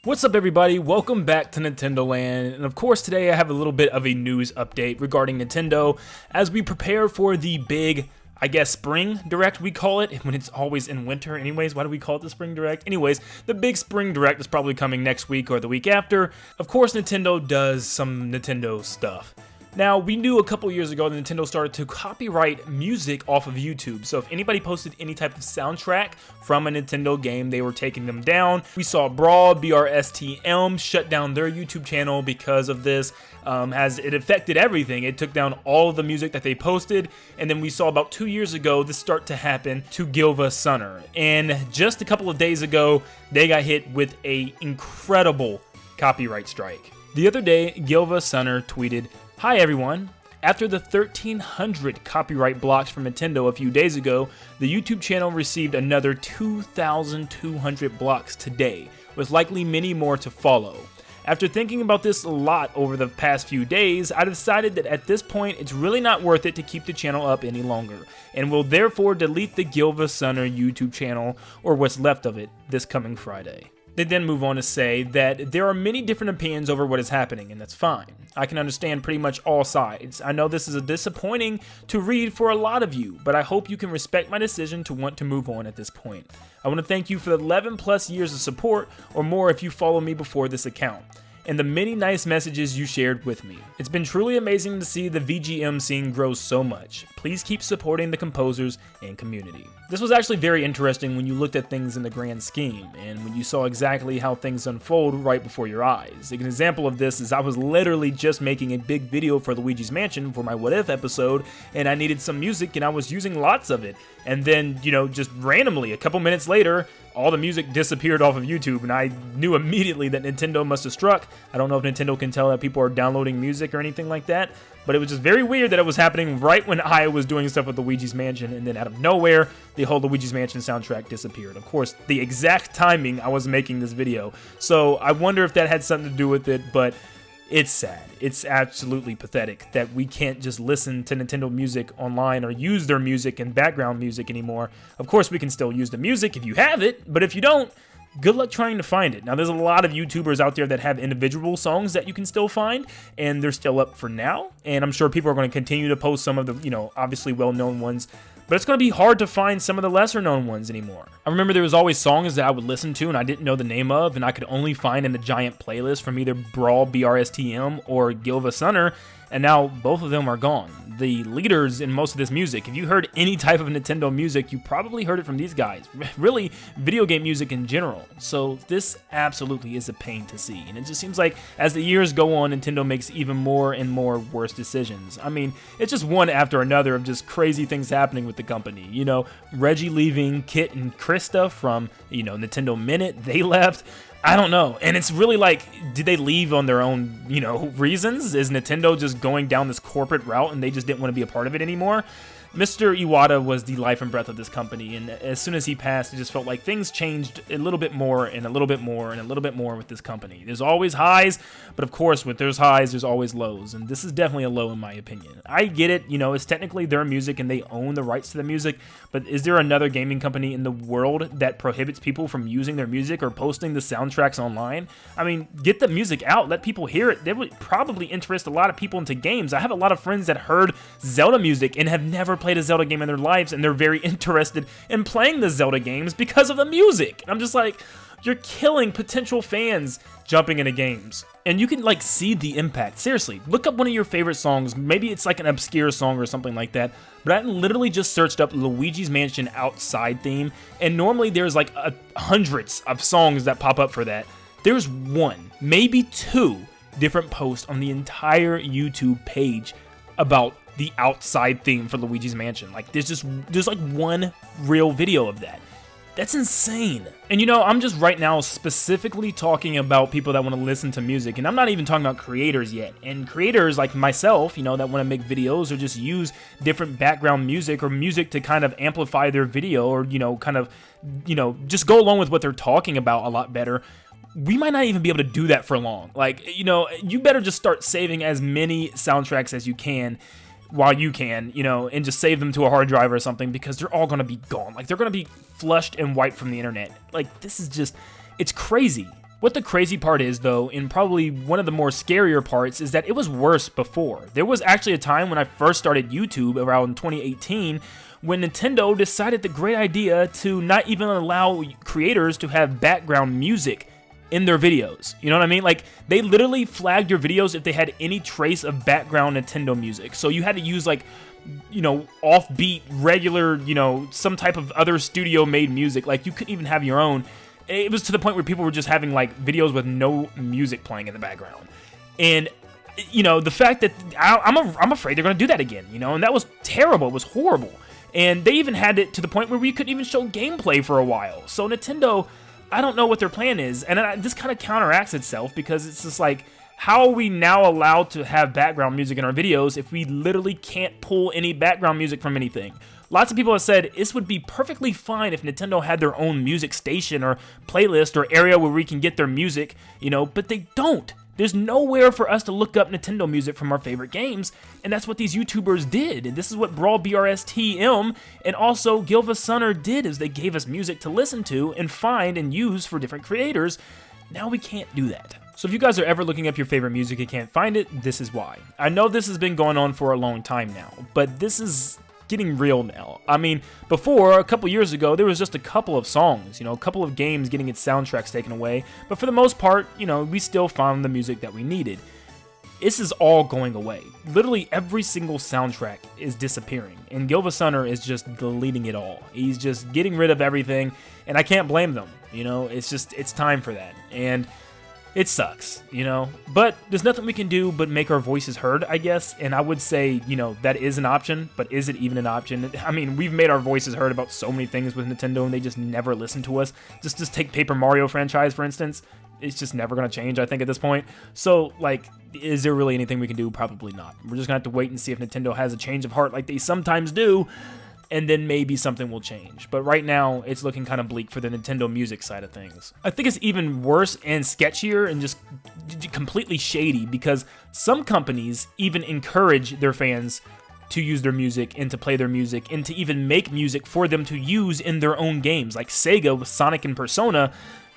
What's up everybody, welcome back to Nintendo Land, and of course today I have a little bit of a news update regarding Nintendo as we prepare for the big, I guess, spring direct we call it, when it's always in winter anyways. Why do we call it the spring direct? Anyways, the big spring direct is probably coming next week or the week after. Of course Nintendo does some Nintendo stuff. Now, we knew a couple years ago that Nintendo started to copyright music off of YouTube. So if anybody posted any type of soundtrack from a Nintendo game, they were taking them down. We saw Brawl, BRSTM, shut down their YouTube channel because of this, as it affected everything. It took down all of the music that they posted. And then we saw about 2 years ago this start to happen to Gilva Sunner. And just a couple of days ago, they got hit with an incredible copyright strike. The other day, Gilva Sunner tweeted, "Hi everyone, after the 1,300 copyright blocks from Nintendo a few days ago, the YouTube channel received another 2,200 blocks today, with likely many more to follow. After thinking about this a lot over the past few days, I decided that at this point it's really not worth it to keep the channel up any longer, and will therefore delete the Gilva Sunner YouTube channel, or what's left of it, this coming Friday." They then move on to say that there are many different opinions over what is happening, and that's fine. I can understand pretty much all sides. I know this is disappointing to read for a lot of you, but I hope you can respect my decision to want to move on at this point. I want to thank you for the 11 plus years of support, or more if you follow me before this account, and the many nice messages you shared with me. It's been truly amazing to see the VGM scene grow so much. Please keep supporting the composers and community. This was actually very interesting when you looked at things in the grand scheme, and when you saw exactly how things unfold right before your eyes. An example of this is I was literally just making a big video for Luigi's Mansion for my What If episode, and I needed some music and I was using lots of it. And then, just randomly, a couple minutes later, all the music disappeared off of YouTube, and I knew immediately that Nintendo must have struck. I don't know if Nintendo can tell that people are downloading music or anything like that, but it was just very weird that it was happening right when I was doing stuff with Luigi's Mansion, and then out of nowhere, the whole Luigi's Mansion soundtrack disappeared. Of course, the exact timing I was making this video, so I wonder if that had something to do with it, but it's sad. It's absolutely pathetic that we can't just listen to Nintendo music online or use their music and background music anymore. Of course, we can still use the music if you have it, but if you don't, good luck trying to find it. Now, there's a lot of YouTubers out there that have individual songs that you can still find, and they're still up for now, and I'm sure people are going to continue to post some of the, obviously well-known ones, but it's going to be hard to find some of the lesser-known ones anymore. I remember there was always songs that I would listen to and I didn't know the name of, and I could only find in the giant playlist from either Brawl, BRSTM, or Gilva Sunner, and now both of them are gone. The leaders in most of this music, if you heard any type of Nintendo music, you probably heard it from these guys. Really, video game music in general. So this absolutely is a pain to see. And it just seems like as the years go on, Nintendo makes even more and more worse decisions. I mean, it's just one after another of just crazy things happening with the company. Reggie leaving, Kit and Krista from, Nintendo Minute, they left. I don't know, and it's really like, did they leave on their own, reasons? Is Nintendo just going down this corporate route and they just didn't want to be a part of it anymore? Mr. Iwata was the life and breath of this company, and as soon as he passed, it just felt like things changed a little bit more and a little bit more and a little bit more with this company. There's always highs, but of course, with there's highs, there's always lows, and this is definitely a low in my opinion. I get it, it's technically their music and they own the rights to the music, but is there another gaming company in the world that prohibits people from using their music or posting the soundtracks online? I mean, get the music out, let people hear it. That would probably interest a lot of people into games. I have a lot of friends that heard Zelda music and have never played a Zelda game in their lives, and they're very interested in playing the Zelda games because of the music. And I'm just like, you're killing potential fans jumping into games. And you can see the impact. Seriously, look up one of your favorite songs. Maybe it's like an obscure song or something like that. But I literally just searched up Luigi's Mansion Outside theme, and normally there's hundreds of songs that pop up for that. There's one, maybe two different posts on the entire YouTube page about the Outside theme for Luigi's Mansion. There's one real video of that. That's insane. And I'm just right now specifically talking about people that want to listen to music, and I'm not even talking about creators yet. And creators like myself, that want to make videos or just use different background music or music to kind of amplify their video or, just go along with what they're talking about a lot better. We might not even be able to do that for long. You better just start saving as many soundtracks as you can while you can, and just save them to a hard drive or something, because they're all going to be gone. They're going to be flushed and wiped from the internet. This is just, it's crazy. What the crazy part is, though, and probably one of the more scarier parts, is that it was worse before. There was actually a time when I first started YouTube around 2018 when Nintendo decided the great idea to not even allow creators to have background music in their videos. You know what I mean? Like, they literally flagged your videos if they had any trace of background Nintendo music. So you had to use, like, you know, offbeat, regular, you know, some type of other studio-made music. Like, you couldn't even have your own. It was to the point where people were just having, like, videos with no music playing in the background. And, you know, the fact that I'm afraid they're going to do that again, you know, and that was terrible. It was horrible. And they even had it to the point where we couldn't even show gameplay for a while. So Nintendo, I don't know what their plan is. And this kind of counteracts itself, because it's just like, how are we now allowed to have background music in our videos if we literally can't pull any background music from anything? Lots of people have said this would be perfectly fine if Nintendo had their own music station or playlist or area where we can get their music, you know, but they don't. There's nowhere for us to look up Nintendo music from our favorite games, and that's what these YouTubers did. And this is what Brawl BRSTM and also Gilva Sunner did, is they gave us music to listen to and find and use for different creators. Now we can't do that. So if you guys are ever looking up your favorite music and can't find it, this is why. I know this has been going on for a long time now, but this is getting real now. I mean, before, a couple years ago, there was just a couple of songs, you know, a couple of games getting its soundtracks taken away, but for the most part, you know, we still found the music that we needed. This is all going away. Literally every single soundtrack is disappearing, and Gilva Sunner is just deleting it all. He's just getting rid of everything, and I can't blame them, you know, it's time for that, and it sucks, you know, but there's nothing we can do but make our voices heard, I guess, and I would say, you know, that is an option, but is it even an option? I mean, we've made our voices heard about so many things with Nintendo, and they just never listen to us. Just take Paper Mario franchise, for instance. It's just never going to change, I think, at this point. So, like, is there really anything we can do? Probably not. We're just going to have to wait and see if Nintendo has a change of heart like they sometimes do, and then maybe something will change. But right now, it's looking kind of bleak for the Nintendo music side of things. I think it's even worse and sketchier and just completely shady, because some companies even encourage their fans to use their music and to play their music and to even make music for them to use in their own games. Like Sega with Sonic and Persona,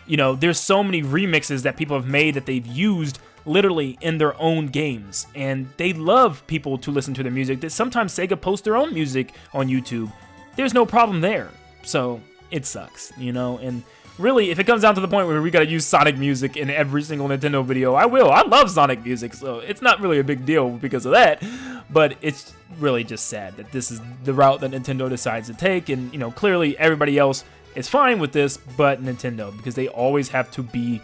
you know, there's so many remixes that people have made that they've used literally in their own games, and they love people to listen to their music. That sometimes Sega posts their own music on YouTube. There's no problem there. So it sucks, you know, and really, if it comes down to the point where we gotta use Sonic music in every single Nintendo video, I will. I love Sonic music, so it's not really a big deal because of that, but it's really just sad that this is the route that Nintendo decides to take, and, you know, clearly everybody else is fine with this but Nintendo, because they always have to be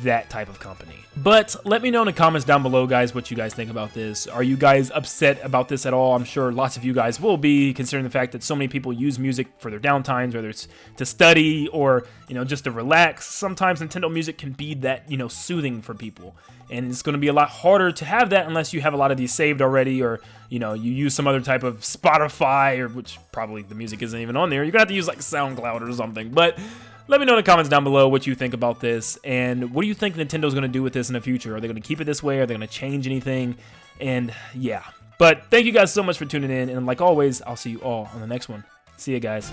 that type of company. But let me know in the comments down below, guys, what you guys think about this. Are you guys upset about this at all? I'm sure lots of you guys will be, considering the fact that so many people use music for their downtimes, whether it's to study or, you know, just to relax. Sometimes Nintendo music can be that, you know, soothing for people, and it's going to be a lot harder to have that unless you have a lot of these saved already, or, you know, you use some other type of Spotify, or which probably the music isn't even on there. You're gonna have to use like SoundCloud or something. But let me know in the comments down below what you think about this, and what do you think Nintendo's going to do with this in the future? Are they going to keep it this way? Are they going to change anything? And yeah, but thank you guys so much for tuning in, and like always, I'll see you all on the next one. See you guys.